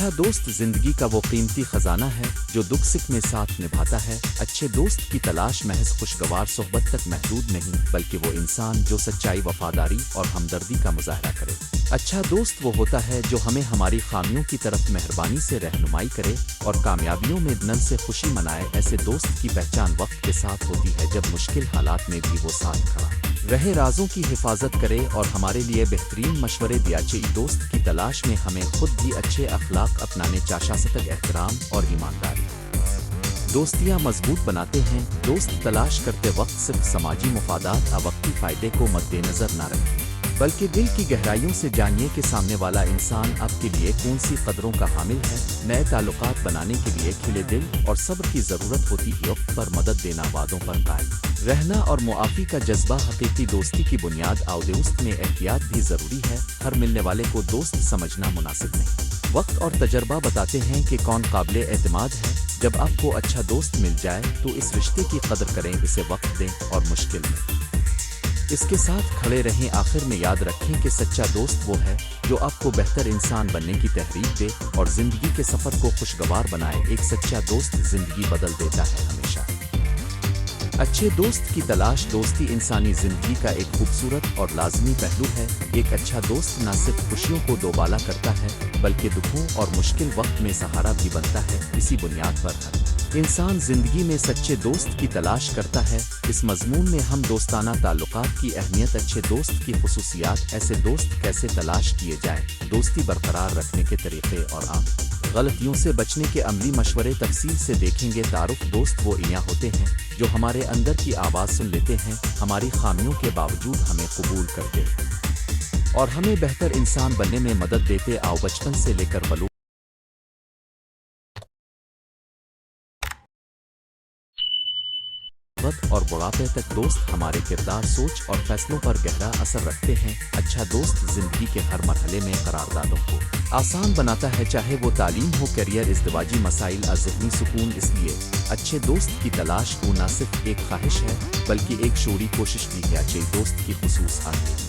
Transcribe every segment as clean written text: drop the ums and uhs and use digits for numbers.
अच्छा दोस्त जिंदगी का वो कीमती खजाना है जो दुख सुख में साथ निभाता है। अच्छे दोस्त की तलाश महज खुशगवार सोहबत तक महदूद नहीं, बल्कि वो इंसान जो सच्चाई, वफादारी और हमदर्दी का मुजाहरा करे। अच्छा दोस्त वो होता है जो हमें हमारी खामियों की तरफ मेहरबानी से रहनुमाई करे और कामयाबियों में दिल से खुशी मनाए। ऐसे दोस्त की पहचान वक्त के साथ होती है, जब मुश्किल हालात में भी वो साथ खड़ा रहे, राजों की हिफाजत करे और हमारे लिए बेहतरीन मशवरे दिया। दोस्त की तलाश में हमें खुद भी अच्छे अखलाक अपनाने चाशासतक एहतराम और ईमानदारी दोस्तियां मजबूत बनाते हैं। दोस्त तलाश करते वक्त सिर्फ समाजी मुफादात या वक्ती फायदे को मद्देनजर न रखें, बल्कि दिल की गहराइयों से जानिए कि सामने वाला इंसान आपके लिए कौन सी कदरों का हामिल है। नए ताल्लुकात बनाने के लिए खिले दिल और सब्र की ज़रूरत होती है। वक्त पर मदद देना, वादों पर कायम रहना और मुआफ़ी का जज्बा हकीकी दोस्ती की बुनियाद। दोस्त में एहतियात भी ज़रूरी है। हर मिलने वाले को दोस्त समझना मुनासिब नहीं। वक्त और तजर्बा बताते हैं कि कौन काबिल एतमाद है। जब आपको अच्छा दोस्त मिल जाए तो इस रिश्ते की कदर करें, इसे वक्त दें और मुश्किल में इसके साथ खड़े रहें। आखिर में याद रखें कि सच्चा दोस्त वो है जो आपको बेहतर इंसान बनने की तहरीक दे और ज़िंदगी के सफ़र को खुशगवार बनाए। एक सच्चा दोस्त ज़िंदगी बदल देता है हमेशा। अच्छे दोस्त की तलाश। दोस्ती इंसानी ज़िंदगी का एक खूबसूरत और लाजमी पहलू है। एक अच्छा दोस्त न सिर्फ खुशियों को दोबाला करता है, बल्कि दुखों और मुश्किल वक्त में सहारा भी बनता है। इसी बुनियाद पर हर इंसान जिंदगी में सच्चे दोस्त की तलाश करता है। इस मजमून में हम दोस्ताना ताल्लुकात की अहमियत, अच्छे दोस्त की खुसूसियात, ऐसे दोस्त कैसे तलाश किए जाए, दोस्ती बरकरार रखने के तरीके और आम गलतियों से बचने के अमली मशवरे तफसील से देखेंगे। तारुफ। दोस्त वो इयां होते हैं जो हमारे अंदर की आवाज़ सुन लेते हैं, हमारी खामियों के बावजूद हमें कबूल करते और हमें बेहतर इंसान बनने में मदद देते। आओ बचपन से लेकर बलूग और बुढ़ापे तक दोस्त हमारे किरदार, सोच और फैसलों पर गहरा असर रखते हैं। अच्छा दोस्त जिंदगी के हर मरहले में करारदादों को आसान बनाता है, चाहे वो तालीम हो, करियर, इज़्दिवाजी मसाइल, ज़हनी सुकून। इसलिए अच्छे दोस्त की तलाश को न सिर्फ एक ख्वाहिश है, बल्कि एक शोरी कोशिश भी है। अच्छे दोस्त की खुसूसियात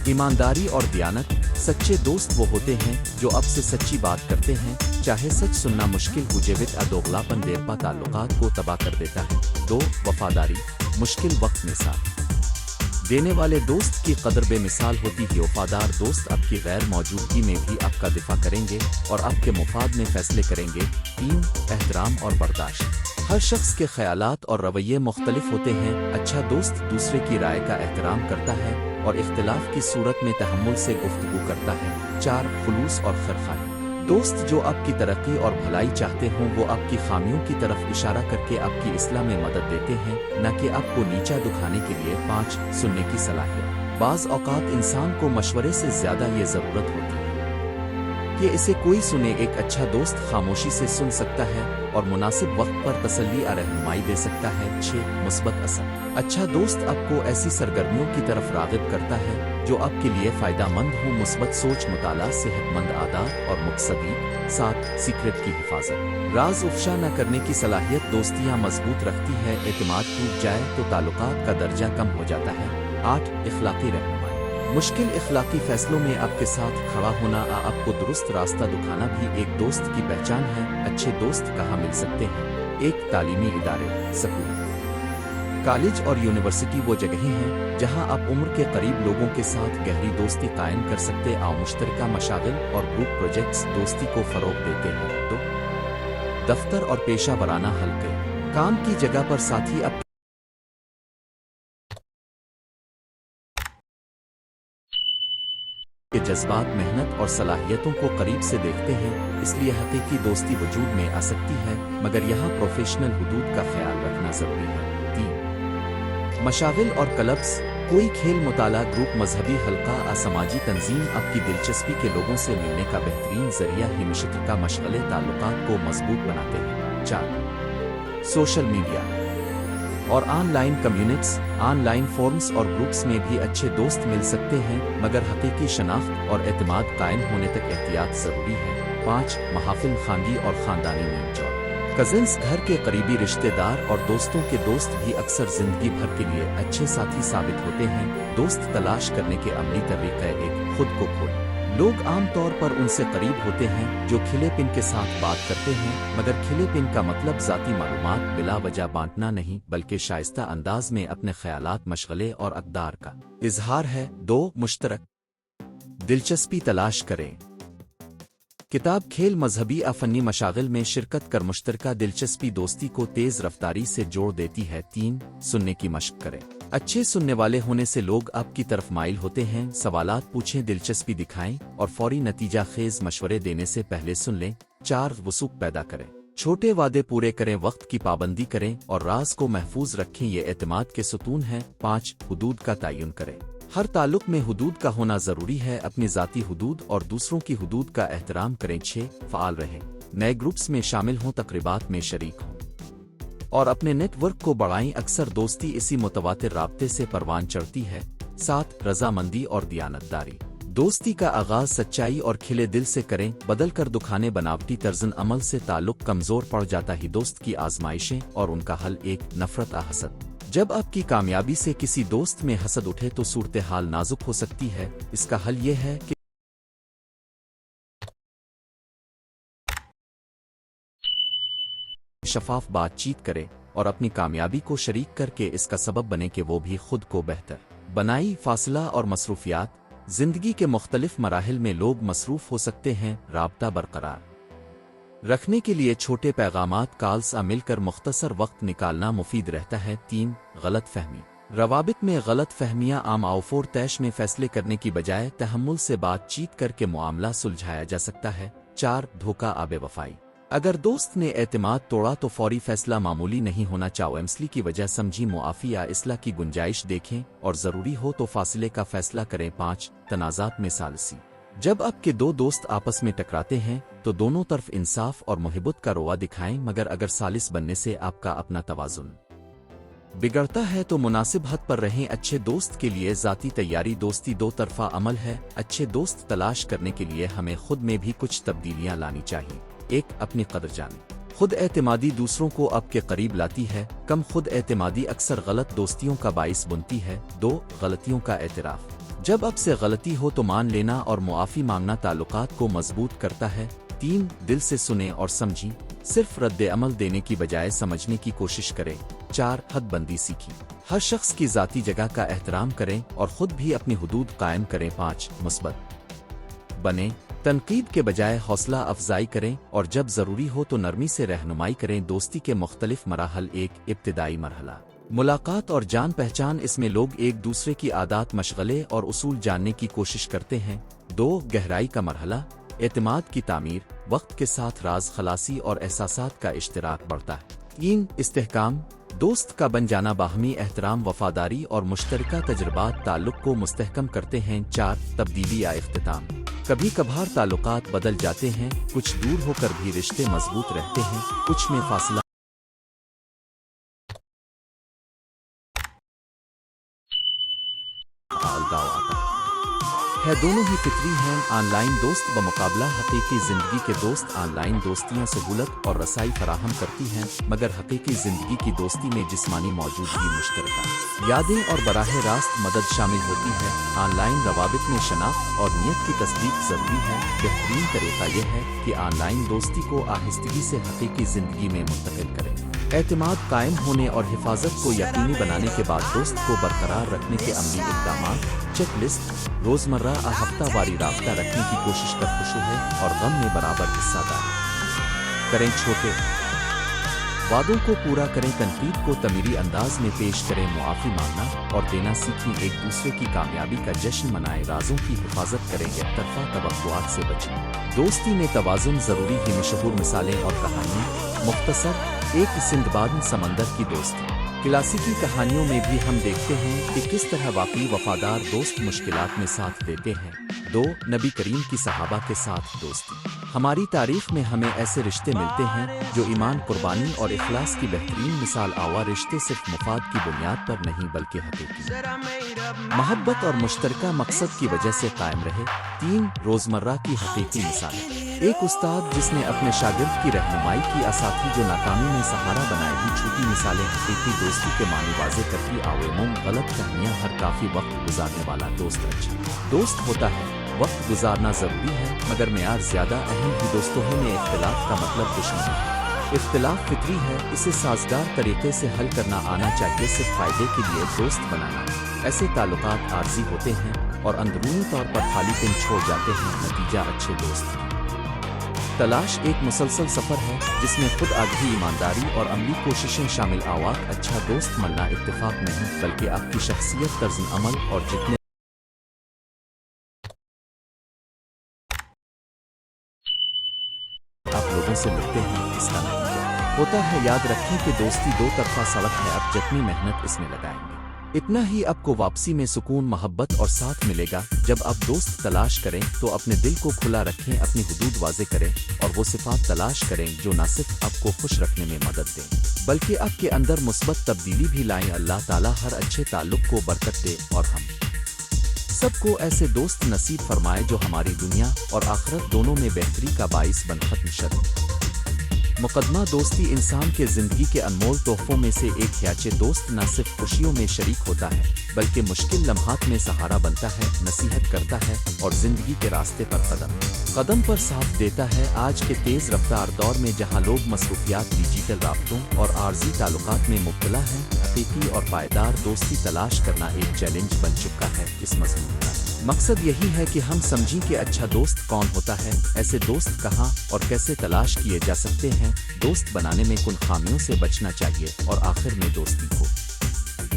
ईमानदारी और दियानत। सच्चे दोस्त वो होते हैं जो आपसे सच्ची बात करते हैं, चाहे सच सुनना मुश्किल हो। जेवित दोगलापन देरपा ताल्लुकात को तबाह कर देता है। 2. वफादारी। मुश्किल वक्त में साथ देने वाले दोस्त की कदर बेमिसाल होती है। वफादार दोस्त आपकी गैर मौजूदगी में भी आपका दिफा करेंगे और आपके मुफाद में फैसले करेंगे। 3. एहतराम और बर्दाश्त। हर शख्स के ख्यालात और रवैये मुख्तलिफ होते हैं। अच्छा दोस्त दूसरे की राय का एहतराम करता है और इख्तिलाफ की सूरत में तहम्मुल से गुफ्तगू करता है। 4. खुलूस और खैरखाई। दोस्त जो आपकी तरक्की और भलाई चाहते हों, वो आपकी खामियों की तरफ इशारा करके आपकी इस्लाह में मदद देते हैं, न कि आपको नीचा दिखाने के लिए। 5. सुनने की सलाहियत। बाज़ औक़ात इंसान को मशवरे से ज़्यादा ये ज़रूरत होती है कि इसे कोई सुने। एक अच्छा दोस्त खामोशी से सुन सकता है और मुनासिब वक्त पर तसल्ली और रहनुमाई दे सकता है। 6. मुस्बत असर। अच्छा दोस्त आपको ऐसी सरगर्मियों की तरफ राग़िब करता है जो आपके लिए फ़ायदा मंद हो। मुस्बत सोच, मुताला, सेहतमंद आदत और मकसदी। 7. सीक्रेट की हिफाजत। राज अफ़शा न करने की सलाहियत दोस्तियाँ मजबूत रखती है। एतमाद टूट जाए तो ताल्लुकात का दर्जा कम हो जाता है। 8. इखलाकी रहनुमाई। मुश्किल इखलाकी फैसलों में आपके साथ खड़ा होना, आपको दुरुस्त रास्ता दिखाना भी एक दोस्त की पहचान है। अच्छे दोस्त कहाँ मिल सकते हैं? 1. तालीमी इदारे, स्कूल, कॉलेज और यूनिवर्सिटी वो जगहें हैं जहां आप उम्र के करीब लोगों के साथ गहरी दोस्ती कायम कर सकते। मुश्तरका मशागिल और ग्रुप प्रोजेक्ट्स दोस्ती को फ़रोग़ देते हैं। 2. दफ्तर और पेशा वराना हल्के। काम की जगह पर साथी आप के जज्बात, मेहनत और सलाहियतों को करीब से देखते हैं, इसलिए हकीकी दोस्ती वजूद में आ सकती है, मगर यहाँ प्रोफेशनल हुदूद का ख्याल रखना ज़रूरी है। 3. मशागिल और क्लब्स। कोई खेल, मुताला ग्रुप, मजहबी हल्का, असामाजी तंजीम आपकी दिलचस्पी के लोगों से मिलने का बेहतरीन ज़रिया है। मुश्तरका मशगले ताल्लुकात को मजबूत बनाते हैं। 4. सोशल मीडिया और ऑनलाइन कम्युनिटीज। ऑनलाइन फोरम्स और ग्रुप्स में भी अच्छे दोस्त मिल सकते हैं, मगर हकीकी शनाख्त और एतमाद कायम होने तक एहतियात ज़रूरी है। 5. महाफिल खानगी और ख़ानदानी मेलजोल। कज़िन्स, घर के करीबी रिश्तेदार और दोस्तों के दोस्त भी अक्सर ज़िंदगी भर के लिए अच्छे साथी साबित होते हैं। दोस्त तलाश करने के अमली तरीक़े: 1. खुद को खोलें। لوگ عام طور پر ان سے قریب ہوتے ہیں جو کھلے پن کے ساتھ بات کرتے ہیں، مگر کھلے پن کا مطلب ذاتی معلومات بلا وجہ بانٹنا نہیں بلکہ شائستہ انداز میں اپنے خیالات، مشغلے اور اقدار کا اظہار ہے۔ 2 مشترک دلچسپی تلاش کریں۔ کتاب، کھیل، مذہبی یا فنی مشاغل میں شرکت کر مشترکہ دلچسپی دوستی کو تیز رفتاری سے جوڑ دیتی ہے۔ 3 سننے کی مشق کریں۔ اچھے سننے والے ہونے سے لوگ آپ کی طرف مائل ہوتے ہیں۔ سوالات پوچھیں، دلچسپی دکھائیں اور فوری نتیجہ خیز مشورے دینے سے پہلے سن لیں۔ 4 وثوق پیدا کریں۔ چھوٹے وعدے پورے کریں، وقت کی پابندی کریں اور راز کو محفوظ رکھیں، یہ اعتماد کے ستون ہیں۔ 5 حدود کا تعین کریں۔ ہر تعلق میں حدود کا ہونا ضروری ہے، اپنی ذاتی حدود اور دوسروں کی حدود کا احترام کریں۔ 6 فعال رہیں، نئے گروپس میں شامل ہوں، تقریبات میں شریک ہوں اور اپنے نیٹ ورک کو بڑھائیں، اکثر دوستی اسی متواتر رابطے سے پروان چڑھتی ہے۔ 7 رضامندی اور دیانتداری۔ دوستی کا آغاز سچائی اور کھلے دل سے کریں، بدل کر دکھانے بناوٹی طرز عمل سے تعلق کمزور پڑ جاتا ہی دوست کی آزمائشیں اور ان کا حل ایک نفرت یا حسد۔ جب آپ کی کامیابی سے کسی دوست میں حسد اٹھے تو صورتحال نازک ہو سکتی ہے۔ اس کا حل یہ ہے کہ شفاف بات چیت کرے اور اپنی کامیابی کو شریک کر کے اس کا سبب بنے کہ وہ بھی خود کو بہتر بنائی۔ فاصلہ اور مصروفیات۔ زندگی کے مختلف مراحل میں لوگ مصروف ہو سکتے ہیں، رابطہ برقرار رکھنے کے لیے چھوٹے پیغامات، کالز یا مل کر مختصر وقت نکالنا مفید رہتا ہے۔ 3 غلط فہمی۔ روابط میں غلط فہمیاں عام اور طیش میں فیصلے کرنے کی بجائے تحمل سے بات چیت کر کے معاملہ سلجھایا جا سکتا ہے۔ 4 دھوکہ یا بے وفائی۔ اگر دوست نے اعتماد توڑا تو فوری فیصلہ معمولی نہیں ہونا چاہیے، مسئلے کی وجہ سمجھی، معافی یا اصلاح کی گنجائش دیکھیں اور ضروری ہو تو فاصلے کا فیصلہ کریں۔ 5 تنازعات میں ثالثی۔ جب آپ کے 2 دوست آپس میں ٹکراتے ہیں تو دونوں طرف انصاف اور محبت کا رویہ دکھائیں، مگر اگر ثالث بننے سے آپ کا اپنا توازن بگڑتا ہے تو مناسب حد پر رہیں۔ اچھے دوست کے لیے ذاتی تیاری۔ دوستی 2 طرفہ عمل ہے، اچھے دوست تلاش کرنے کے لیے ہمیں خود میں بھی کچھ تبدیلیاں لانی چاہیے۔ 1 اپنی قدر جانیں۔ خود اعتمادی دوسروں کو آپ کے قریب لاتی ہے، کم خود اعتمادی اکثر غلط دوستیوں کا باعث بنتی ہے۔ 2 غلطیوں کا اعتراف۔ جب آپ سے غلطی ہو تو مان لینا اور معافی مانگنا تعلقات کو مضبوط کرتا ہے۔ 3 دل سے سنیں اور سمجھیں، صرف رد عمل دینے کی بجائے سمجھنے کی کوشش کریں۔ 4 حد بندی سیکھیں۔ ہر شخص کی ذاتی جگہ کا احترام کریں اور خود بھی اپنی حدود قائم کریں۔ 5 مثبت بنیں۔ تنقید کے بجائے حوصلہ افزائی کریں اور جب ضروری ہو تو نرمی سے رہنمائی کریں۔ دوستی کے مختلف مراحل۔ 1 ابتدائی مرحلہ ملاقات اور جان پہچان۔ اس میں لوگ ایک دوسرے کی عادات، مشغلے اور اصول جاننے کی کوشش کرتے ہیں۔ 2 گہرائی کا مرحلہ اعتماد کی تعمیر۔ وقت کے ساتھ راز خلاصی اور احساسات کا اشتراک بڑھتا ہے۔ 3 استحکام۔ دوست کا بن جانا باہمی احترام، وفاداری اور مشترکہ تجربات تعلق کو مستحکم کرتے ہیں۔ 4 تبدیلی یا اختتام۔ کبھی کبھار تعلقات بدل جاتے ہیں، کچھ دور ہو کر بھی رشتے مضبوط رہتے ہیں، کچھ میں فاصلہ الگاؤ آتا ہے۔ دونوں ہی فطری ہیں۔ آن لائن دوست بمقابلہ حقیقی زندگی کے دوست۔ آن لائن دوستیاں سہولت اور رسائی فراہم کرتی ہیں، مگر حقیقی زندگی کی دوستی میں جسمانی موجودگی، مشترکہ یادیں اور براہ راست مدد شامل ہوتی ہے۔ آن لائن روابط میں شناخت اور نیت کی تصدیق ضروری ہے۔ بہترین طریقہ یہ ہے کہ آن لائن دوستی کو آہستگی سے حقیقی زندگی میں منتقل کریں۔ اعتماد قائم ہونے اور حفاظت کو یقینی بنانے کے بعد دوست کو برقرار رکھنے کے عملی اقدامات۔ Check list. روزمرہ یا ہفتہ واری رابطہ رکھنے کی کوشش کر خوشی ہے اور غم میں برابر حصہ داری کریں۔ چھوٹے وعدوں کو پورا کریں، تنقید کو تعمیری انداز میں پیش کریں، معافی مانگنا اور دینا سیکھیں، ایک دوسرے کی کامیابی کا جشن منائیں، رازوں کی حفاظت کریں، ایک طرفہ توقعات سے بچیں۔ دوستی میں توازن ضروری ہے۔ مشہور مثالیں اور کہانیاں۔ مختصر۔ 1 سندباد سمندر کی دوستی۔ کلاسیکی کہانیوں میں بھی ہم دیکھتے ہیں کہ کس طرح واقعی وفادار دوست مشکلات میں ساتھ دیتے ہیں۔ 2 نبی کریم کی صحابہ کے ساتھ دوستی۔ ہماری تاریخ میں ہمیں ایسے رشتے ملتے ہیں جو ایمان، قربانی اور اخلاص کی بہترین مثال۔ آوا رشتے صرف مفاد کی بنیاد پر نہیں بلکہ حقیقی محبت اور مشترکہ مقصد کی وجہ سے قائم رہے۔ 3 روزمرہ کی حقیقی مثالیں۔ ایک استاد جس نے اپنے شاگرد کی رہنمائی کی، ساتھی جو ناکامی میں سہارا بنائے گی۔ چھوٹی مثالیں حقیقی دوستی کے معنی واضح کرتی۔ غلط فہمیاں۔ ہر کافی وقت گزارنے والا دوست اچھا دوست ہوتا ہے، वक्त गुजारना ज़रूरी है, मगर मेयार ज़्यादा अहम ही। दोस्तों में इख्तिलाफ का मतलब दुश्मनी है। इख्तिलाफ फितरी है, इसे साजगार तरीके से हल करना आना चाहिए। सिर्फ फ़ायदे के लिए दोस्त बनाना, ऐसे ताल्लुकात आर्जी होते हैं और अंदरूनी तौर पर खाली दिन छोड़ जाते हैं। नतीजा अच्छे दोस्त की तलाश एक मुसलसल सफ़र है जिसमें खुद आगही, ईमानदारी और अमली कोशिशें शामिल। आवाक अच्छा दोस्त मिलना इत्तेफाक नहीं, बल्कि आपकी शख्सियत, तर्ज अमल और जितने आप लोगों से मिलते हैं इसका नतीजा होता है। याद रखें कि दोस्ती दो तरफा सड़क है। आप जितनी मेहनत इसमें लगाएंगे, इतना ही आपको वापसी में सुकून, मोहब्बत और साथ मिलेगा। जब आप दोस्त तलाश करें तो अपने दिल को खुला रखें, अपनी हुदूद वाज़े करें और वो सिफात तलाश करें जो न सिर्फ आपको खुश रखने में मदद दें, बल्कि आपके अंदर मुस्बत तब्दीली भी लाएं। अल्लाह ताला हर अच्छे ताल्लुक को बरकत दे और हम सबको ऐसे दोस्त नसीब फरमाए जो हमारी दुनिया और आखिरत दोनों में बेहतरी का बाइस बन। खत्म शर्त मुकदमा दोस्ती इंसान के ज़िंदगी के अनमोल तोहफों में से एक है। अच्छे दोस्त न सिर्फ खुशियों में शरीक होता है, बल्कि मुश्किल लम्हात में सहारा बनता है, नसीहत करता है और ज़िंदगी के रास्ते पर कदम कदम पर साथ देता है। आज के तेज़ रफ्तार दौर में जहां लोग मसरूफियात, डिजिटल राब्तों और आर्जी ताल्लुकात में मुब्तला हैं, हकीकी और पायदार दोस्ती तलाश करना एक चैलेंज बन चुका है। इस मज़मून का मकसद यही है कि हम समझें कि अच्छा दोस्त कौन होता है, ऐसे दोस्त कहाँ और कैसे तलाश किए जा सकते हैं, दोस्त बनाने में किन खामियों से बचना चाहिए और आखिर में दोस्ती को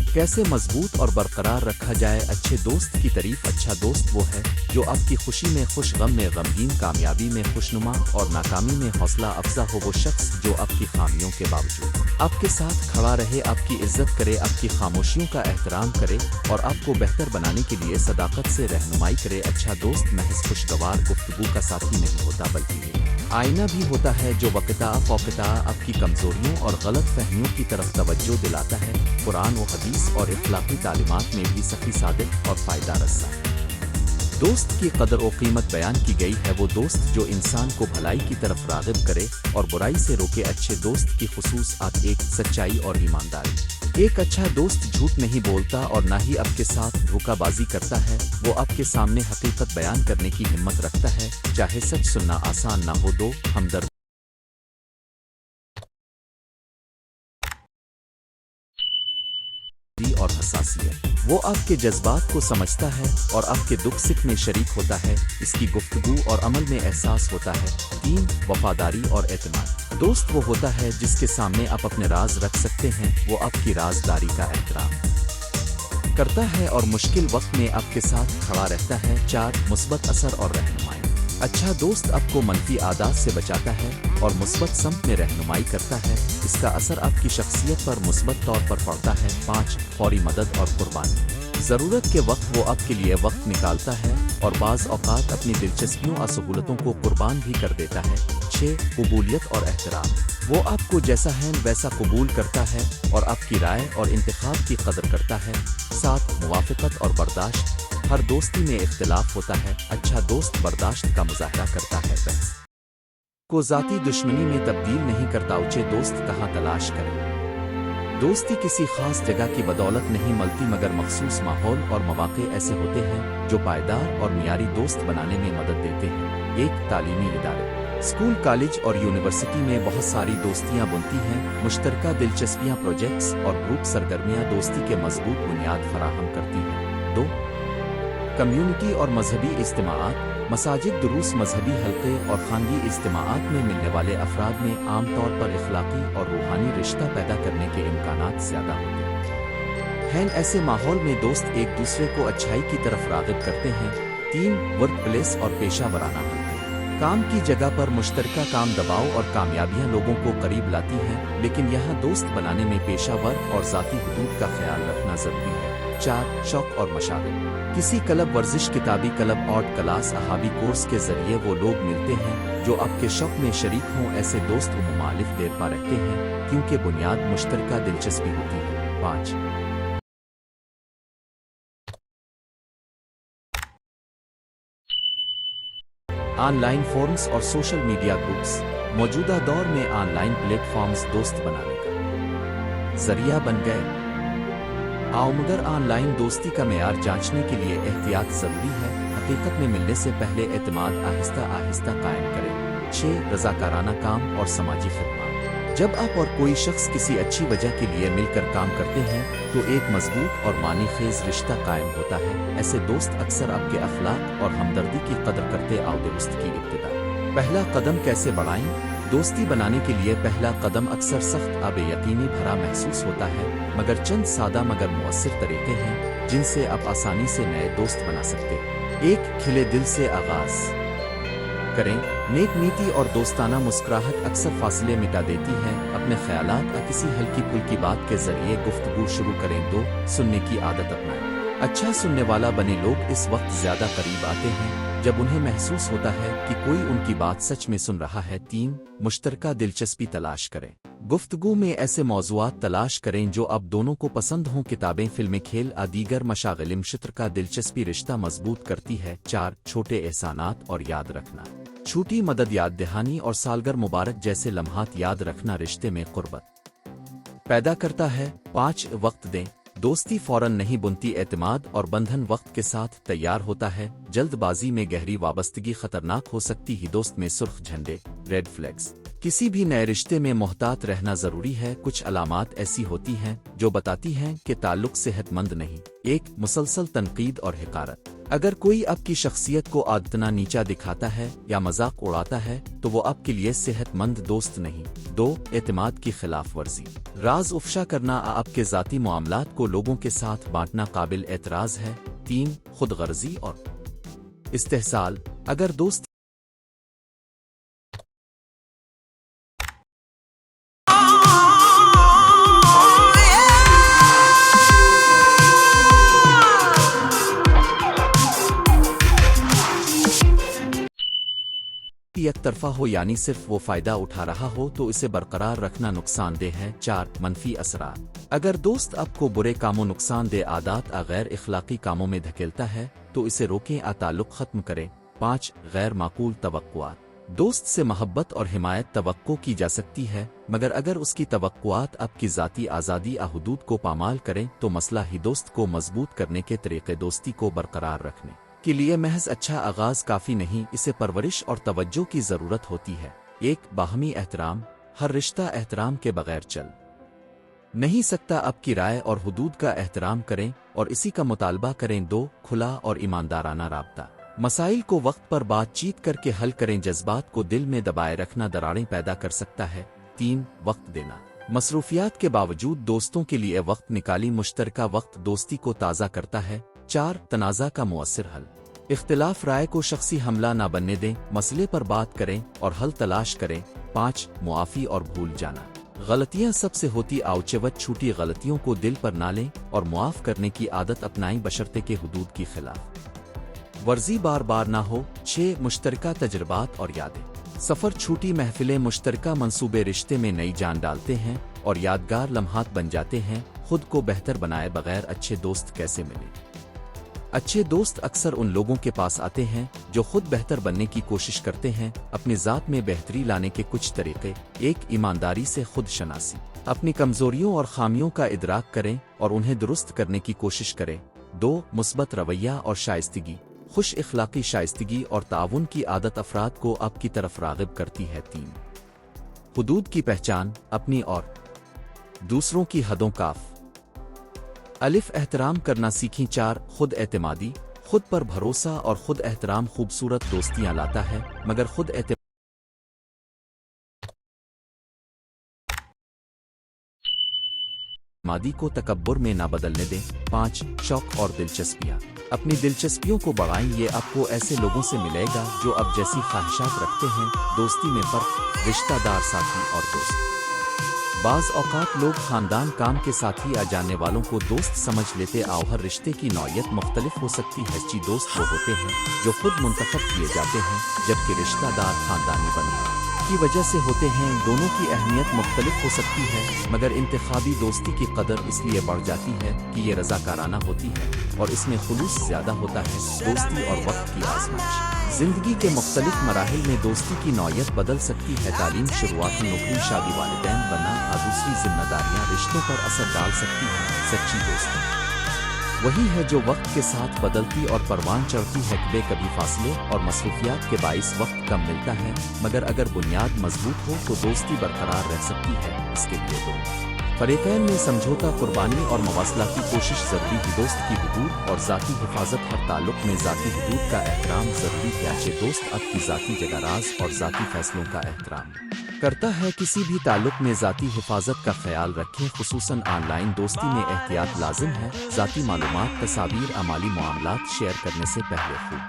कैसे मजबूत और बरकरार रखा जाए। अच्छे दोस्त की तारीफ अच्छा दोस्त वो है जो आपकी खुशी में खुश, गम में गमगीन, कामयाबी में खुशनुमा और नाकामी में हौसला अफजा हो। वो शख्स जो आपकी खामियों के बावजूद आपके साथ खड़ा रहे, आपकी इज्जत करे, आपकी खामोशियों का एहतराम करे और आपको बेहतर बनाने के लिए सदाकत से रहनुमाई करे। अच्छा दोस्त महज खुशगवार गुफ्तगू का साथी नहीं होता, बल्कि आईना भी होता है जो वक़्ता फ़ौक़ता आपकी कमज़ोरियों और गलत फहमियों की तरफ तवज्जो दिलाता है। कुरान व हदीस और इखलाकी तालीमात में भी सही, सादिक और फ़ायदा रसा दोस्त की कदर और कीमत बयान की गई है। वो दोस्त जो इंसान को भलाई की तरफ राग़िब करे और बुराई से रोके। अच्छे दोस्त की खुसूसियात एक, सच्चाई और ईमानदारी। एक अच्छा दोस्त झूठ नहीं बोलता और ना ही आपके साथ धोखाबाजी करता है। वो आपके सामने हकीकत बयान करने की हिम्मत रखता है, चाहे सच सुनना आसान ना हो। दो, हमदर्द और हसासियत। वो आपके जज्बात को समझता है और आपके दुख सुख में शरीक होता है। इसकी गुफ्तगू और अमल में एहसास होता है। 3, वफादारी और एतमाद। दोस्त वो होता है जिसके सामने आप अपने राज रख सकते हैं। वो आपकी राजदारी का एहतराम करता है और मुश्किल वक्त में आपके साथ खड़ा रहता है। 4, मुस्बत असर और रहनुमाई। अच्छा दोस्त आपको मनफी आदत से बचाता है और मुस्बत समत में रहनुमाई करता है। इसका असर आपकी शख्सियत पर मुस्बत तौर पर पड़ता है। 5, फौरी मदद और कुर्बानी। ज़रूरत के वक्त वो आपके लिए वक्त निकालता है और बाज़ औक़ात अपनी दिलचस्पियों और सहूलतों को कुर्बान भी कर देता है। 6, कबूलियत और एहतराम। वो आपको जैसा है वैसा कबूल करता है और आपकी राय और इंतखाब की कदर करता है। 7, मुवाफ़क़त और बर्दाश्त। हर दोस्ती में इख्तिलाफ होता है। अच्छा दोस्त बर्दाश्त का मुज़ाहरा करता है, बहस को ज़ाती दुश्मनी में तब्दील नहीं करता। ऊँचे दोस्त कहाँ तलाश करें। दोस्ती किसी खास जगह की बदौलत नहीं मिलती, मगर मखसूस माहौल और मौक़े ऐसे होते हैं जो पायदार और मियारी दोस्त बनाने में मदद देते हैं। 1, तालीमी इदारे। स्कूल, कॉलेज और यूनिवर्सिटी में बहुत सारी दोस्तियाँ बनती हैं। मुश्तरका दिलचस्पियाँ, प्रोजेक्ट्स और ग्रुप सरगर्मियाँ दोस्ती के मजबूत बुनियाद फराहम करती हैं। 2, कम्युनिटी और मजहबी इज्तिमाआत। मसाजिद, दुरूस, मजहबी हल्के और खानगी इज्तिमाआत में मिलने वाले अफराद में आम तौर पर इखलाकी और रूहानी रिश्ता पैदा करने के इम्कानात ज़्यादा होते हैं। ऐसे माहौल में दोस्त एक दूसरे को अच्छाई की तरफ राग़िब करते हैं। 3, वर्क प्लेस और पेशा वराना हल्के। काम की जगह पर मुश्तरका काम दबाव और कामयाबियां लोगों को करीब लाती हैं, लेकिन यहाँ दोस्त बनाने में पेशावर और ज़ाती हुदूद का ख्याल रखना ज़रूरी है। 4, शौक और मशागिल। किसी क्लब, वर्जिश, किताबी क्लब, आर्ट क्लास, अहाबी कोर्स के जरिए वो लोग मिलते हैं जो आपके शौक में शरीक हों। ऐसे दोस्त मुमालिफ देर पा रहते हैं क्योंकि बुनियाद मुश्तरका दिलचस्पी होती है। 5, ऑनलाइन फोरम्स और सोशल मीडिया ग्रुप्स। मौजूदा दौर में ऑनलाइन प्लेटफॉर्म्स दोस्त बनाने का जरिया बन गए। मगर ऑनलाइन दोस्ती का मेयार जांचने के लिए एहतियात ज़रूरी है। حقیقت میں ملنے سے پہلے اعتماد آہستہ آہستہ قائم کریں۔ 6 رضاکارانہ کام اور سماجی خدمات۔ جب آپ اور کوئی شخص کسی اچھی وجہ کے لیے مل کر کام کرتے ہیں تو ایک مضبوط اور معنی خیز رشتہ قائم ہوتا ہے۔ ایسے دوست اکثر آپ کے اخلاق اور ہمدردی کی قدر کرتے آؤ۔ دوست کی ابتدا۔ پہلا قدم کیسے بڑھائیں؟ دوستی بنانے کے لیے پہلا قدم اکثر سخت اب یقینی بھرا محسوس ہوتا ہے، مگر چند سادہ مگر مؤثر طریقے ہیں جن سے آپ آسانی سے نئے دوست بنا سکتے ہیں۔ 1 کھلے دل سے آغاز کریں۔ نیک نیتی اور دوستانہ مسکراہٹ اکثر فاصلے مٹا دیتی ہے۔ اپنے خیالات یا کسی ہلکی پھلکی بات کے ذریعے گفتگو شروع کریں۔ 2 سننے کی عادت اپنائیں۔ اچھا سننے والا بنے لوگ اس وقت زیادہ قریب آتے ہیں جب انہیں محسوس ہوتا ہے کہ کوئی ان کی بات سچ میں سن رہا ہے۔ 3 مشترکہ دلچسپی تلاش کریں۔ گفتگو میں ایسے موضوعات تلاش کریں جو اب دونوں کو پسند ہوں۔ کتابیں، فلمیں، کھیل یا دیگر مشاغل۔ مشترکہ دلچسپی رشتہ مضبوط کرتی ہے۔ 4 چھوٹے احسانات اور یاد رکھنا۔ چھوٹی مدد، یاد دہانی اور سالگرہ مبارک جیسے لمحات یاد رکھنا رشتے میں قربت پیدا کرتا ہے۔ 5 وقت دیں۔ دوستی فوراً نہیں بنتی، اعتماد اور بندھن وقت کے ساتھ تیار ہوتا ہے۔ جلد بازی میں گہری وابستگی خطرناک ہو سکتی ہے۔ دوست میں سرخ جھنڈے، ریڈ فلیگز۔ کسی بھی نئے رشتے میں محتاط رہنا ضروری ہے۔ کچھ علامات ایسی ہوتی ہیں جو بتاتی ہیں کہ تعلق صحت مند نہیں۔ 1 مسلسل تنقید اور حقارت۔ اگر کوئی آپ کی شخصیت کو عادتنہ نیچا دکھاتا ہے یا مذاق اڑاتا ہے تو وہ آپ کے لیے صحت مند دوست نہیں۔ 2 اعتماد کی خلاف ورزی۔ راز افشا کرنا، آپ کے ذاتی معاملات کو لوگوں کے ساتھ بانٹنا قابل اعتراض ہے۔ 3 خود غرضی اور استحصال۔ اگر دوست یک طرفہ ہو یعنی صرف وہ فائدہ اٹھا رہا ہو تو اسے برقرار رکھنا نقصان دہ ہے۔ 4 منفی اثرات۔ اگر دوست آپ کو برے کاموں، نقصان دہ عادات یا غیر اخلاقی کاموں میں دھکیلتا ہے تو اسے روکیں یا تعلق ختم کریں۔ 5 غیر معقول توقعات۔ دوست سے محبت اور حمایت توقع کی جا سکتی ہے، مگر اگر اس کی توقعات آپ کی ذاتی آزادی یا حدود کو پامال کریں تو مسئلہ ہی۔ دوست کو مضبوط کرنے کے طریقے۔ دوستی کو برقرار رکھنے کے لیے محض اچھا آغاز کافی نہیں، اسے پرورش اور توجہ کی ضرورت ہوتی ہے۔ 1 باہمی احترام۔ ہر رشتہ احترام کے بغیر چل نہیں سکتا۔ آپ کی رائے اور حدود کا احترام کریں اور اسی کا مطالبہ کریں۔ 2 کھلا اور ایماندارانہ رابطہ۔ مسائل کو وقت پر بات چیت کر کے حل کریں، جذبات کو دل میں دبائے رکھنا دراڑیں پیدا کر سکتا ہے۔ 3 وقت دینا۔ مصروفیات کے باوجود دوستوں کے لیے وقت نکالی، مشترکہ وقت دوستی کو تازہ کرتا ہے۔ 4 تنازع کا مؤثر حل۔ اختلاف رائے کو شخصی حملہ نہ بننے دیں، مسئلے پر بات کریں اور حل تلاش کریں۔ 5 معافی اور بھول جانا۔ غلطیاں سب سے ہوتی، آؤچوت چھوٹی غلطیوں کو دل پر نہ لیں اور معاف کرنے کی عادت اپنائیں بشرطے کے حدود کی خلاف ورزی بار بار نہ ہو۔ 6 مشترکہ تجربات اور یادیں۔ سفر، چھوٹی محفلیں، مشترکہ منصوبے رشتے میں نئی جان ڈالتے ہیں اور یادگار لمحات بن جاتے ہیں۔ خود کو بہتر بنائے بغیر اچھے دوست کیسے ملیں؟ اچھے دوست اکثر ان لوگوں کے پاس آتے ہیں جو خود بہتر بننے کی کوشش کرتے ہیں۔ اپنی ذات میں بہتری لانے کے کچھ طریقے۔ 1 ایمانداری سے خود شناسی۔ اپنی کمزوریوں اور خامیوں کا ادراک کریں اور انہیں درست کرنے کی کوشش کریں۔ 2 مثبت رویہ اور شائستگی۔ خوش اخلاقی، شائستگی اور تعاون کی عادت افراد کو آپ کی طرف راغب کرتی ہے۔ 3 حدود کی پہچان۔ اپنی اور دوسروں کی حدوں کا احترام کرنا سیکھیں۔ 4 خود اعتمادی۔ خود پر بھروسہ اور خود احترام خوبصورت دوستیاں لاتا ہے، مگر خود اعتمادی کو تکبر میں نہ بدلنے دیں۔ 5 شوق اور دلچسپیاں۔ اپنی دلچسپیوں کو بڑھائیں، یہ آپ کو ایسے لوگوں سے ملے گا جو آپ جیسی خواہشات رکھتے ہیں۔ دوستی میں فرق۔ رشتہ دار، ساتھی اور دوست۔ بعض اوقات لوگ خاندان، کام کے ساتھی یا جاننے والوں کو دوست سمجھ لیتے آؤ۔ ہر رشتے کی نوعیت مختلف ہو سکتی ہے۔ اچھی دوست وہ ہوتے ہیں جو خود منتخب کیے جاتے ہیں، جبکہ رشتہ دار خاندانی بندھن کی وجہ سے ہوتے ہیں۔ دونوں کی اہمیت مختلف ہو سکتی ہے، مگر انتخابی دوستی کی قدر اس لیے بڑھ جاتی ہے کہ یہ رضاکارانہ ہوتی ہے اور اس میں خلوص زیادہ ہوتا ہے۔ دوستی اور وقت کی آزمائش۔ زندگی کے مختلف مراحل میں دوستی کی نوعیت بدل سکتی ہے۔ تعلیم، شروعاتی نوکری، شادی، والدین بننا اور دوسری ذمہ داریاں رشتوں پر اثر ڈال سکتی ہیں۔ سچی دوستی वही है जो वक्त के साथ बदलती और परवान चढ़ती है। कभी फासले और मसरूफियात के बाइस वक्त कम मिलता है, मगर अगर बुनियाद मजबूत हो तो दोस्ती बरकरार रह सकती है। इसके लिए दोनों फरीकैन में समझौता, कुर्बानी और मवासलाती कोशिश जरूरी है। दोस्त की हुदूद और ज़ाती हिफाजत, हर ताल्लुक में ज़ाती हुदूद का एहतराम ज़रूरी है। अच्छे दोस्त आपकी ज़ाती जगह, राज और ज़ाती फैसलों का एहतराम करता है। किसी भी ताल्लुक में ज़ाती हिफाजत का ख्याल रखें, खुसूसन ऑनलाइन दोस्ती में एहतियात लाजिम है। ज़ाती मालूमात, तस्वीर, अमाली मामलात शेयर करने से पहले खूब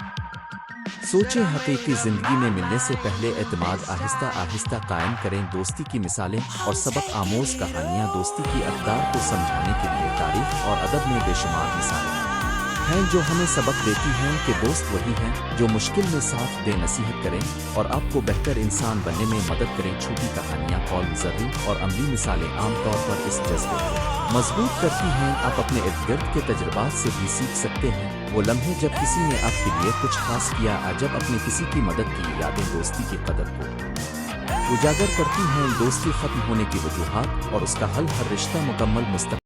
सोचें। हकीकी ज़िंदगी में मिलने से पहले एतमाद आहिस्ता आहिस्ता कायम करें। दोस्ती की मिसालें और सबक आमोज कहानियाँ दोस्ती की अक़दार को समझाने के लिए तारीख़ और अदब में बेशुमार मिसालें हैं जो हमें सबक देती हैं कि दोस्त वही हैं जो मुश्किल में साथ दे, नसीहत करें और आपको बेहतर इंसान बनने में मदद करें। छोटी कहानियाँ, कौल, ज़र्री और अमली मिसालें आमतौर पर इस जज्बे को मजबूत करती हैं। आप अपने इर्द गिर्द के तजुर्बात से भी सीख सकते हैं। वो लम्हे जब किसी ने आपके लिए कुछ खास किया, जब अपने किसी की मदद की यादें दोस्ती की कदर को उजागर करती हैं। दोस्ती खत्म होने की वजूहात और उसका हल, हर रिश्ता मुकम्मल मुस्तक़बिल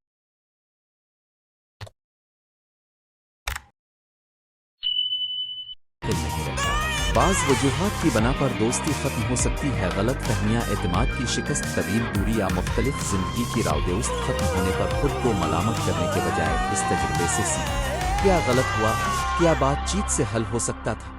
नहीं रहता। बाज़ वजूहात की बना पर दोस्ती खत्म हो सकती है। गलत फहमियाँ, एतमाद की शिकस्त, तवील दूरी या मुख्तलिफ ज़िंदगी की राव। दोस्त खत्म होने पर खुद को मलामत करने के बजाय इस तजुर्बे से सीखें, क्या गलत हुआ, क्या बातचीत से हल हो सकता था।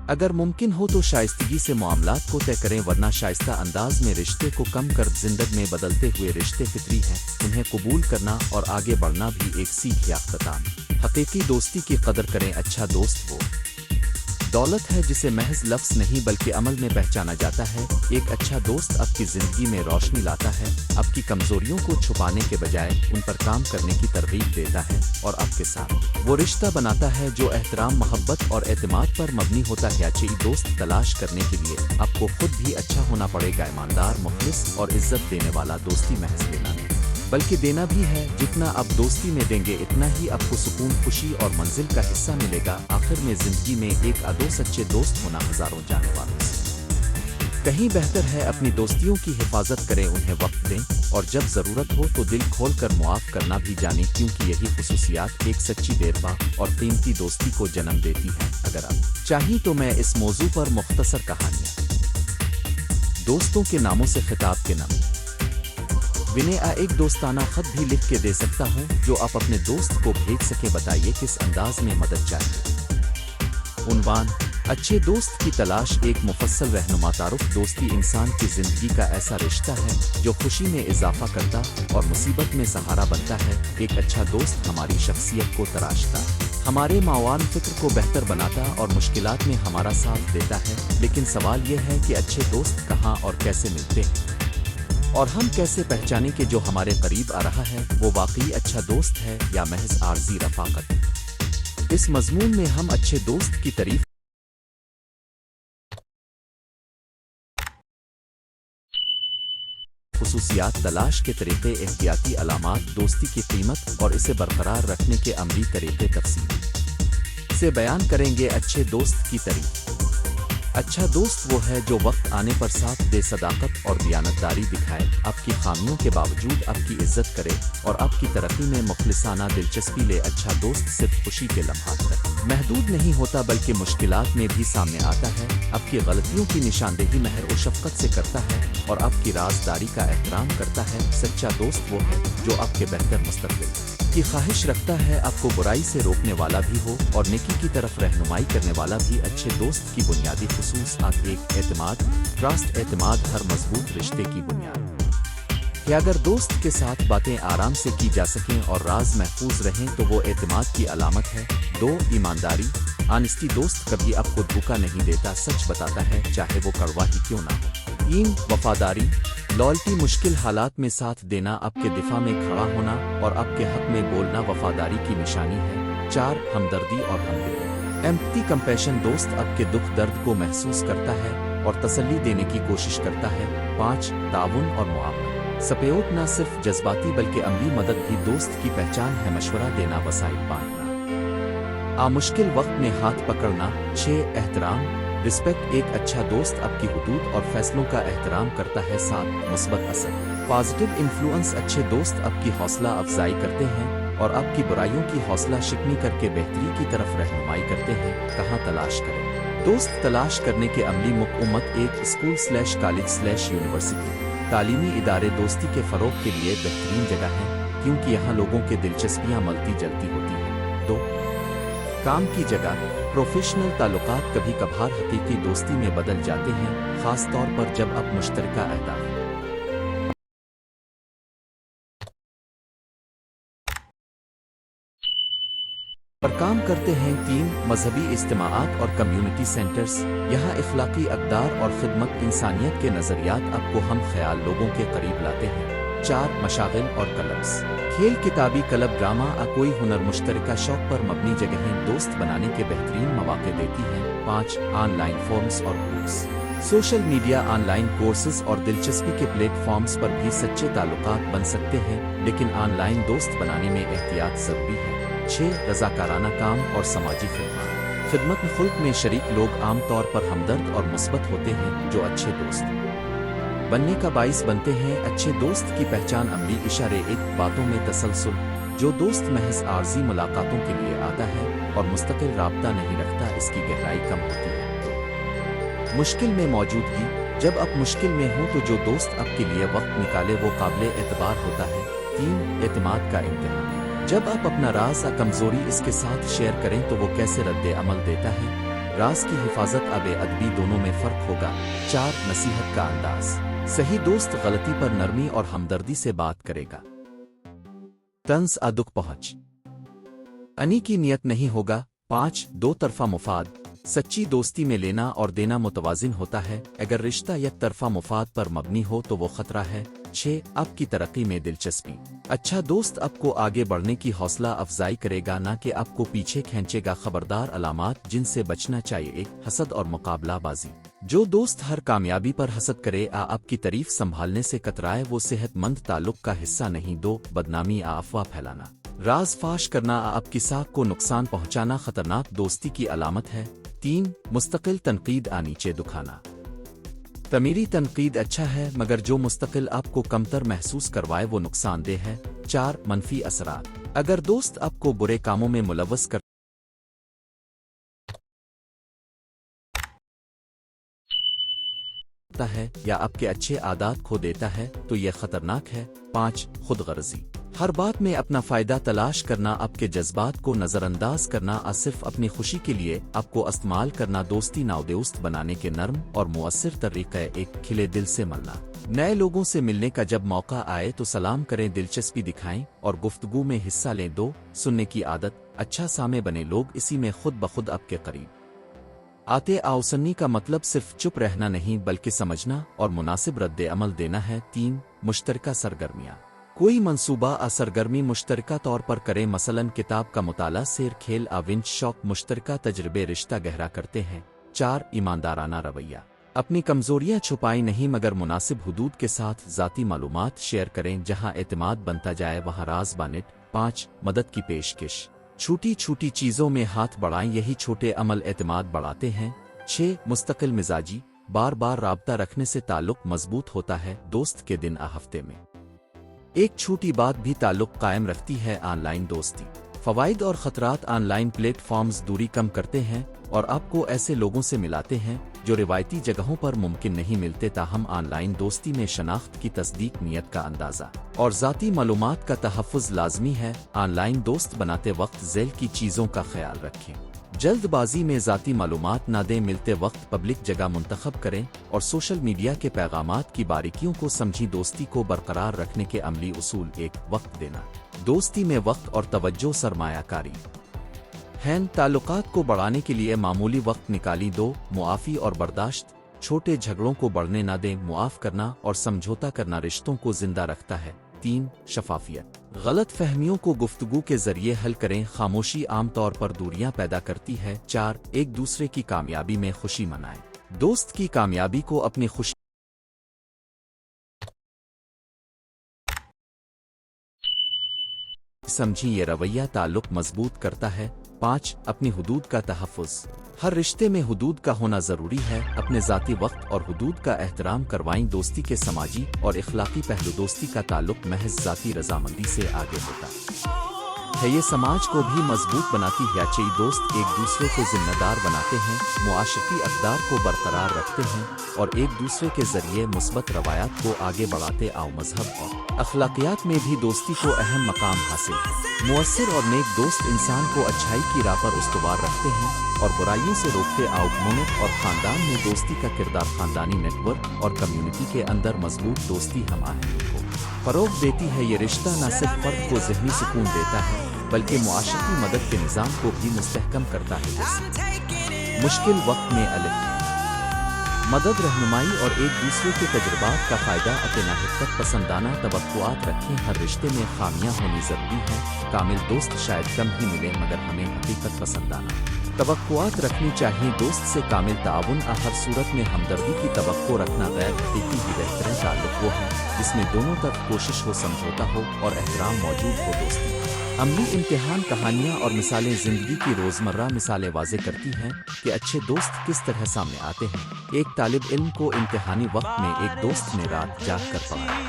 अगर मुमकिन हो तो शाइस्तगी से मामलात को तय करें, वरना शाइस्ता अंदाज में रिश्ते को कम कर। जिंदगी में बदलते हुए रिश्ते फितरी हैं, उन्हें कबूल करना और आगे बढ़ना भी एक सीख या इख्तिताम। हकीकी दोस्ती की कदर करें। अच्छा दोस्त वो दौलत है जिसे महज लफ्ज़ नहीं बल्कि अमल में पहचाना जाता है। एक अच्छा दोस्त आपकी ज़िंदगी में रोशनी लाता है, आपकी कमज़ोरियों को छुपाने के बजाय उन पर काम करने की तरगीब देता है और आपके साथ वो रिश्ता बनाता है जो एहतराम, मोहब्बत और एतमाद पर मबनी होता है। अच्छी दोस्त तलाश करने के लिए आपको खुद भी अच्छा होना पड़ेगा। ईमानदार, मुखलिस और इज्जत देने वाला दोस्ती महज लेना नहीं बल्कि देना भी है। जितना आप दोस्ती में देंगे इतना ही आपको सुकून, खुशी और मंजिल का हिस्सा मिलेगा। आखिर में ज़िंदगी में एक आधो सच्चे दोस्त होना हज़ारों जाने वालों से कहीं बेहतर है। अपनी दोस्तियों की हिफाजत करें, उन्हें वक्त दें और जब ज़रूरत हो तो दिल खोल कर मुआफ़ करना भी जानें, क्योंकि यही खुसूसियात एक सच्ची, देरपा और कीमती दोस्ती को जन्म देती है। अगर आप चाहिए तो मैं इस मौजू पर मुख्तसर कहानियाँ, दोस्तों के नामों से खिताब के नाम विनय एक दोस्ताना खत भी लिख के दे सकता हूँ जो आप अपने दोस्त को भेज सके। बताइए किस अंदाज में मदद चाहिए। उन्वान, अच्छे दोस्त की तलाश, एक मुफस्सल रहनुमा। तारुफ, दोस्ती इंसान की ज़िंदगी का ऐसा रिश्ता है जो खुशी में इजाफा करता और मुसीबत में सहारा बनता है। एक अच्छा दोस्त हमारी शख्सियत को तराशता, हमारे मावान फिक्र को बेहतर बनाता और मुश्किलात में हमारा साथ देता है। लेकिन सवाल यह है कि अच्छे दोस्त कहाँ और कैसे मिलते हैं और हम कैसे पहचानें कि जो हमारे करीब आ रहा है वो वाकई अच्छा दोस्त है या महज आर्जी रफाकत। इस मजमून में हम अच्छे दोस्त की तारीफ खुसूसियात, तलाश के तरीके, एहतियाती अलामात, दोस्ती की कीमत और इसे बरकरार रखने के अमली तरीके तफसील से बयान करेंगे। अच्छे दोस्त की तारीफ। अच्छा दोस्त वो है जो वक्त आने पर साथ दे, सदाकत और दियानतदारी दिखाए, आपकी खामियों के बावजूद आपकी इज्जत करे और आपकी तरक्की में मुखलिसाना दिलचस्पी ले। अच्छा दोस्त सिर्फ खुशी के लम्हात तक महदूद नहीं होता बल्कि मुश्किलात में भी सामने आता है। आपकी गलतियों की निशानदेही मेहर और शफकत से करता है और आपकी राजदारी का एहतराम करता है। सच्चा दोस्त वो है जो आपके बेहतर मुस्तकबिल की ख्वाहिश रखता है, आपको बुराई से रोकने वाला भी हो और नेकी की तरफ रहनुमाई करने वाला भी। अच्छे दोस्त की बुनियादी खुसूस एक एतमाद, ट्रस्ट। एतमाद हर मजबूत रिश्ते की बुनियाद कि अगर दोस्त के साथ बातें आराम से की जा सकें और राज महफूज रहें तो वो एतमाद की अलामत है। 2, ईमानदारी, ऑनेस्टी। दोस्त कभी आपको धोखा नहीं देता, सच बताता है चाहे वो कड़वा ही क्यों ना हो। 3, वफादारी, लॉयल्टी। मुश्किल हालात में साथ देना, आपके दिफा में खड़ा होना और आपके हक में बोलना वफादारी की निशानी है। 4, हमदर्दी और हमदिली, एम्पैथी, कंपैशन। दोस्त आपके दुख दर्द को महसूस करता है और तसल्ली देने की कोशिश करता है। 5, ताउन और मुआवना, सपोर्ट। ना सिर्फ जज्बाती बल्कि अमली मदद भी दोस्त की पहचान है। मशवरा देना, वसाइल बांटना, मुश्किल वक्त में हाथ पकड़ना। 6, एहतराम, रिस्पेक्ट। एक अच्छा दोस्त आपकी हुदूद और फैसलों का एहतराम करता है। 7, मुस्बत असर, पॉजिटिव इन्फ्लुएंस। अच्छे दोस्त आपकी हौसला अफजाई करते हैं और आपकी बुराइयों की हौसला शिकनी करके बेहतरी की तरफ रहनुमाई करते हैं। कहाँ तलाश करें? दोस्त तलाश करने के अमली मुकम्मत एक स्कूल/कॉलेज/यूनिवर्सिटी तालीमी इदारे दोस्ती के फ़रोग़ के लिए बेहतरीन जगह हैं, क्योंकि यहाँ लोगों के दिलचस्पियाँ मिलती जलती होती हैं। 2 काम की जगह प्रोफेशनल ताल्लुकात कभी कभार हकीकी दोस्ती में बदल जाते हैं, ख़ास तौर पर जब आप मुश्तरका अहदाफ पर काम करते हैं। 3 मजहबी इज्तिमाआत और कम्युनिटी सेंटर्स यहाँ इखलाकी अक़दार और खिदमत इंसानियत के नज़रियात आपको हम ख्याल लोगों के करीब लाते हैं। 4 मशागिल और क्लब्स खेल किताबी क्लब ड्रामा कोई हुनर मुश्तरका शौक पर मबनी जगहें दोस्त बनाने के बेहतरीन मौके देती हैं। 5 ऑनलाइन फोरम्स और groups social media online courses और दिलचस्पी के प्लेटफॉर्म्स पर भी सच्चे ताल्लुकात बन सकते हैं, लेकिन ऑनलाइन दोस्त बनाने में एहतियात ज़रूरी है। 6 रज़ाकाराना काम और समाजी खिदमत खुल्क में शरीक लोग आमतौर पर हमदर्द और मुस्बत होते हैं, जो अच्छे दोस्त बनने का बाइस बनते हैं। अच्छे दोस्त की पहचान अमली इशारे एक बातों में तसलसल, जो दोस्त महज आर्जी मुलाकातों के लिए आता है और मुस्तकिल राब्ता नहीं रखता, इसकी गहराई कम होती है। मुश्किल में मौजूदगी जब आप मुश्किल में हो तो जो दोस्त आपके लिए वक्त निकाले वो काबिल एतबार होता है। 3 एतमाद का इम्तिहान जब आप अपना राज कमजोरी इसके साथ शेयर करें तो वो कैसे रद्द अमल देता है। राज की हिफाजत अदबी दोनों में फ़र्क होगा। 4 नसीहत का अंदाज सही दोस्त गलती पर नरमी और हमदर्दी से बात करेगा। तंज दुख पहुंच अनी की नियत नहीं होगा। 5 दो तरफा मुफाद सच्ची दोस्ती में लेना और देना मुतवाजिन होता है। अगर रिश्ता एक तरफा मुफाद पर मबनी हो तो वो खतरा है। 6 आपकी तरक्की में दिलचस्पी अच्छा दोस्त आपको आगे बढ़ने की हौसला अफजाई करेगा, ना कि आपको पीछे खींचेगा। खबरदार अलामात जिनसे बचना चाहिए हसद और मुकाबलाबाजी जो दोस्त हर कामयाबी पर हसद करे आपकी तारीफ संभालने से कतराए वो सेहतमंद ताल्लुक का हिस्सा नहीं। 2 बदनामी अफवाह फैलाना राज फाश करना आपकी साख को नुकसान पहुंचाना खतरनाक दोस्ती की अलामत है। 3 मुस्तकिल तनकीद नीचे दुखाना तमीरी तनकीद अच्छा है, मगर जो मुस्तकिल आपको कमतर महसूस करवाए वो नुकसानदेह है। 4 मनफी असरात अगर दोस्त आपको बुरे कामों में मुलव्वस करता है या आपके अच्छे आदात खो देता है तो यह खतरनाक है। 5 खुदगर्जी हर बात में अपना फायदा तलाश करना, आपके जज्बात को नजरअंदाज करना, सिर्फ अपनी खुशी के लिए आपको इस्तेमाल करना। दोस्ती नाउदोस्त बनाने के नर्म और मुअस्सिर तरीक़े एक खिले दिल से मिलना। नए लोगों से मिलने का जब मौका आए तो सलाम करें, दिलचस्पी दिखाएं और गुफ्तगू में हिस्सा लें। 2 सुनने की आदत अच्छा सामे बने लोग इसी में खुद बखुद आपके करीब आते सुनने का मतलब सिर्फ चुप रहना नहीं बल्कि समझना और मुनासिब रद्द अमल देना है। 3 मुश्तरका सरगर्मियाँ कोई मंसूबा सरगर्मी मुश्तरका तौर पर करें, मसलन किताब का मुताला, सैर, खेल, विंच शौक। मुश्तरका तजर्बे रिश्ता गहरा करते हैं। 4 ईमानदाराना रवैया अपनी कमजोरियां छुपाई नहीं मगर मुनासिब हुदूद के साथ ज़ाती मालूमात शेयर करें। जहां एतमाद बनता जाए वहां राज बानिट। 5 मदद की पेशकश छोटी छोटी चीज़ों में हाथ बढ़ाएं, यही छोटे अमल एतमाद बढ़ाते हैं। 6 मुस्तकिल मिजाजी बार बार राब्ता रखने से ताल्लुक मजबूत होता है। दोस्त के दिन हफ्ते में एक छोटी बात भी ताल्लुक कायम रखती है। ऑनलाइन दोस्ती फ़वाइद और ख़तरात ऑनलाइन प्लेटफॉर्म्स दूरी कम करते हैं और आपको ऐसे लोगों से मिलाते हैं जो रिवायती जगहों पर मुमकिन नहीं मिलते। ताहम ऑनलाइन दोस्ती में शनाख्त की तस्दीक, नियत का अंदाज़ा और ज़ाती मालूमात का तहफ़्फ़ुज़ लाज़मी है। ऑनलाइन दोस्त बनाते वक्त ज़ैल की चीज़ों का ख्याल रखें। जल्दबाजी में ज़ाती मालूमात ना दें। मिलते वक्त पब्लिक जगह मुंतखब करें और सोशल मीडिया के पैगामात की बारीकियों को समझी। दोस्ती को बरकरार रखने के अमली उसूल 1 वक्त देना दोस्ती में वक्त और तवज्जो सरमायाकारी हैं। ताल्लुकात को बढ़ाने के लिए मामूली वक्त निकाली। 2 मुआफ़ी और बर्दाश्त छोटे झगड़ों को बढ़ने ना दें। मुआफ़ करना और समझौता करना रिश्तों को जिंदा रखता है। 3 शफाफियत गलत फहमियों को गुफ्तगू के जरिए हल करें। खामोशी आमतौर पर दूरियां पैदा करती है। 4 एक दूसरे की कामयाबी में खुशी मनाएं। दोस्त की कामयाबी को अपनी खुशी समझी, ये रवैया ताल्लुक मजबूत करता है। 5 अपनी हुदूद का तहफ़्फ़ुज़ हर रिश्ते में हुदूद का होना ज़रूरी है। अपने ज़ाती वक्त और हुदूद का एहतराम करवाएं। दोस्ती के समाजी और इखलाकी पहलू दोस्ती का ताल्लुक महज ज़ाती रज़ामंदी से आगे होता है। ہے یہ سماج کو بھی مضبوط بناتی ہے۔ اچھے دوست ایک دوسرے کو ذمہ دار بناتے ہیں، معاشرتی اقدار کو برقرار رکھتے ہیں اور ایک دوسرے کے ذریعے مثبت روایات کو آگے بڑھاتے آؤ۔ مذہب اور اخلاقیات میں بھی دوستی کو اہم مقام حاصل ہے۔ مؤثر اور نیک دوست انسان کو اچھائی کی راہ پر استوار رکھتے ہیں اور برائیوں سے روکتے آؤ۔ منت اور خاندان میں دوستی کا کردار خاندانی نیٹ ورک اور کمیونٹی کے اندر مضبوط دوستی ہم آہنگی کو فروغ دیتی ہے۔ یہ رشتہ نہ صرف فرد کو ذہنی سکون دیتا ہے بلکہ معاشرتی مدد کے نظام کو بھی مستحکم کرتا ہے۔ جیسے مشکل وقت میں مدد، رہنمائی اور ایک دوسرے کے تجربات کا فائدہ اپنا حقیقت پسندانہ توقعات رکھیں۔ ہر رشتے میں خامیاں ہونی ضروری ہیں، کامل دوست شاید کم ہی ملے مگر ہمیں حقیقت پسندانہ توقعات رکھنی چاہیے۔ دوست سے کامل تعاون ہر صورت میں ہمدردی کی توقع رکھنا غیر حقیقی ہی بہترین تعلق وہ ہے جس میں دونوں طرف کوشش ہو، سمجھوتا ہو اور احترام موجود ہو۔ دوستی عملی امتحان کہانیاں اور مثالیں زندگی کی روزمرہ مثالیں واضح کرتی ہیں کہ اچھے دوست کس طرح سامنے آتے ہیں۔ ایک طالب علم کو امتحانی وقت میں ایک دوست نے رات جاگ کر پڑھایا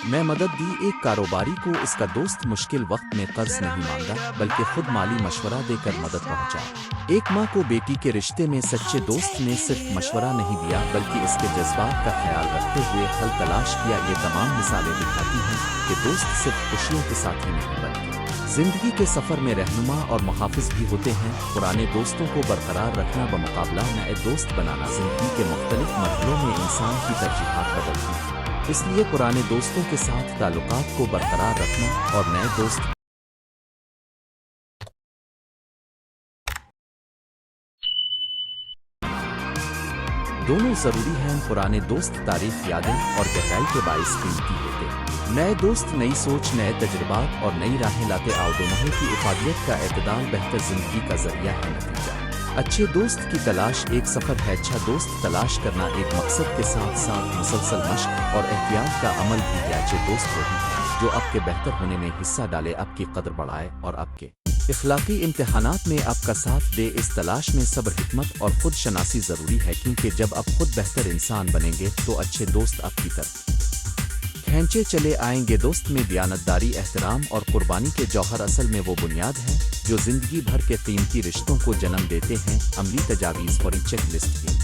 میں مدد دی۔ ایک کاروباری کو اس کا دوست مشکل وقت میں قرض نہیں مانگا بلکہ خود مالی مشورہ دے کر مدد پہنچا۔ ایک ماں کو بیٹی کے رشتے میں سچے دوست نے صرف مشورہ نہیں دیا بلکہ اس کے جذبات کا خیال رکھتے ہوئے حل تلاش کیا۔ یہ تمام مثالیں دکھاتی ہیں کہ دوست صرف خوشیوں کے ساتھ ہی نہیں بلکہ زندگی کے سفر میں رہنما اور محافظ بھی ہوتے ہیں۔ پرانے دوستوں کو برقرار رکھنا بمقابلہ نئے دوست بنانا۔ زندگی کے مختلف مرحلوں میں انسان کی ترجیحات بدلتی ہیں، اس لیے پرانے دوستوں کے ساتھ تعلقات کو برقرار رکھنا اور نئے دوست دونوں ضروری ہیں۔ پرانے دوست تاریخ، یادیں اور گہرائی کے باعث قیمتی ہوتے ہیں۔ نئے دوست نئی سوچ، نئے تجربات اور نئی راہیں لاتے آؤ۔ دونوں کی افادیت کا اعتدال بہتر زندگی کا ذریعہ ہے۔ نتیجہ اچھے دوست کی تلاش ایک سفر ہے۔ اچھا دوست تلاش کرنا ایک مقصد کے ساتھ ساتھ مسلسل مشق اور احتیاط کا عمل بھی ہے۔ اچھے دوست وہی ہیں جو آپ کے بہتر ہونے میں حصہ ڈالے، آپ کی قدر بڑھائے اور آپ کے اخلاقی امتحانات میں آپ کا ساتھ دے۔ اس تلاش میں صبر، حکمت اور خود شناسی ضروری ہے کیونکہ جب آپ خود بہتر انسان بنیں گے تو اچھے دوست آپ کی طرف کھینچے چلے آئیں گے۔ دوست میں دیانتداری، احترام اور قربانی کے جوہر اصل میں وہ بنیاد ہیں جو زندگی بھر کے قیمتی رشتوں کو جنم دیتے ہیں۔ عملی تجاویز اور چیک لسٹ کی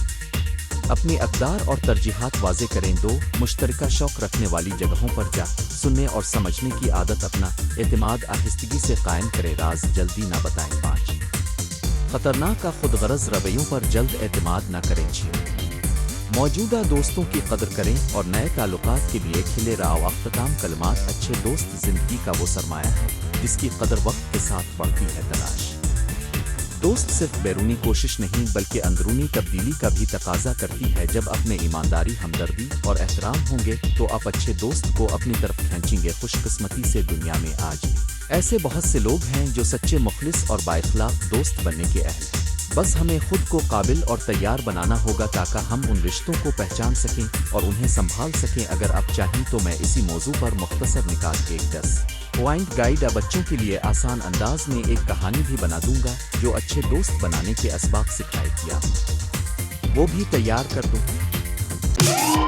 اپنی اقدار اور ترجیحات واضح کریں۔ 2 مشترکہ شوق رکھنے والی جگہوں پر جا سننے اور سمجھنے کی عادت اپنا اعتماد آہستگی سے قائم کرے۔ راز جلدی نہ بتائیں۔ 5 خطرناک کا خود غرض رویوں پر جلد اعتماد نہ کریں۔ 6 موجودہ دوستوں کی قدر کریں اور نئے تعلقات کے لیے کھلے رہو۔ اختتام کلمات: اچھے دوست زندگی کا وہ سرمایہ ہے جس کی قدر وقت کے ساتھ بڑھتی ہے۔ تلاش دوست صرف بیرونی کوشش نہیں بلکہ اندرونی تبدیلی کا بھی تقاضا کرتی ہے۔ جب اپنے ایمانداری، ہمدردی اور احترام ہوں گے تو آپ اچھے دوست کو اپنی طرف کھینچیں گے۔ خوش قسمتی سے دنیا میں آج ایسے بہت سے لوگ ہیں جو سچے، مخلص اور بااخلاق دوست بننے کے اہل ہیں۔ بس ہمیں خود کو قابل اور تیار بنانا ہوگا تاکہ ہم ان رشتوں کو پہچان سکیں اور انہیں سنبھال سکیں۔ اگر آپ چاہیں تو میں اسی موضوع پر مختصر نکات ایک 10 پوائنٹ گائیڈ بچوں کے لیے آسان انداز میں ایک کہانی بھی بنا دوں گا جو اچھے دوست بنانے کے اسباق سکھائے گی۔ وہ بھی تیار کر دو۔